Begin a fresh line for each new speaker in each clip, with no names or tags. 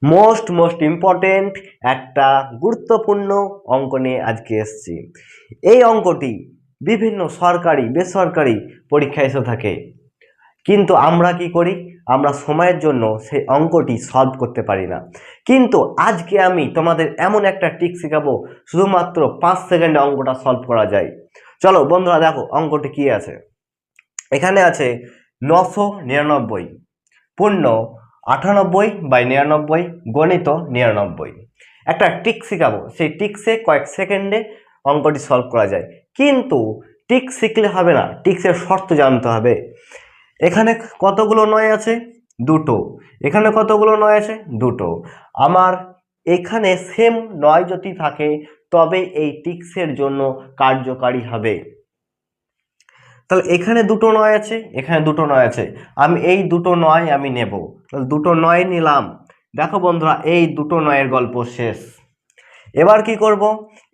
Most important একটা গুরুত্বপূর্ণ অঙ্ক নিয়ে আজকে এসেছি। এই অঙ্কটি বিভিন্ন সরকারি বেসরকারি পরীক্ষায় এসে থাকে, কিন্তু আমরা কি করি, আমরা সময়ের জন্য সেই অঙ্কটি সলভ করতে পারি না। কিন্তু আজকে আমি তোমাদের এমন একটা ট্রিক শেখাবো, শুধুমাত্র 5 সেকেন্ডে অঙ্কটা সলভ করা যায়। চলো বন্ধুরা, দেখো অঙ্কটি কি আছে। এখানে আছে 999 পূর্ণ 98/99 গণিত 99। একটা ট্রিক শেখাবো, সেই ট্রিক্সে কয়েক সেকেন্ডে অঙ্কটি সলভ করা যায়। কিন্তু ট্রিক শিখলে হবে না, ট্রিক্সের শর্ত জানতে হবে। এখানে কতগুলো নয় আছে? দুটো। এখানে কতগুলো নয় আছে? দুটো। আমার এখানে সেম নয় যদি থাকে তবে এই ট্রিক্সের জন্য কার্যকারী হবে। তাহলে এখানে দুটো নয় আছে, এখানে দুটো নয় আছে, আমি এই দুটো নয় আমি নেব। তাহলে দুটো নয় নিলাম। দেখো বন্ধুরা, এই দুটো নয়ের গল্প শেষ। এবার কি করব,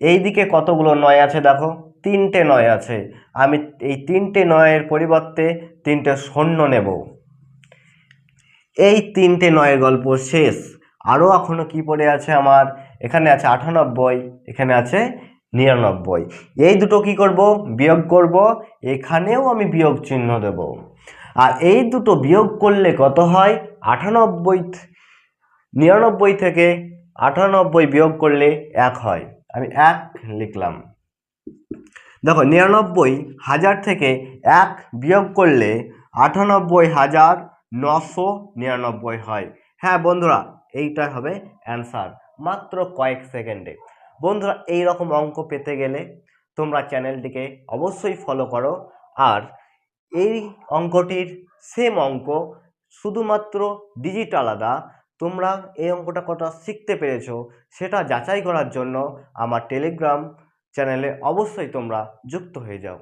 এই দিকে কতগুলো নয় আছে দেখো, তিনটে নয় আছে। আমি এই তিনটে নয়ের পরিবর্তে তিনটে শূন্য নেব। এই তিনটে নয়ের গল্প শেষ। আরও এখনো কি পড়ে আছে আমার, এখানে আছে 98, এখানে আছে 99। এই দুটো কি করব, বিয়োগ করব। এখানেও আমি বিয়োগ চিহ্ন দেব। আর এই দুটো বিয়োগ করলে কত হয়? 99 থেকে 98 বিয়োগ করলে 1 হয়। আমি 1 লিখলাম। দেখো 99,000 থেকে 1 বিয়োগ করলে 98,999 হয়। হ্যাঁ বন্ধুরা, এইটা হবে অ্যান্সার, মাত্র কয়েক সেকেন্ডে। বন্ধুরা, এই রকম অঙ্ক পেতে গেলে তোমরা চ্যানেলটিকে অবশ্যই ফলো করো। আর এই অঙ্কটির সেম অঙ্ক, শুধুমাত্র ডিজিট আলাদা। তোমরা এই অঙ্কটা কটা শিখতে পেরেছো সেটা যাচাই করার জন্য আমার টেলিগ্রাম চ্যানেলে অবশ্যই তোমরা যুক্ত হয়ে যাও।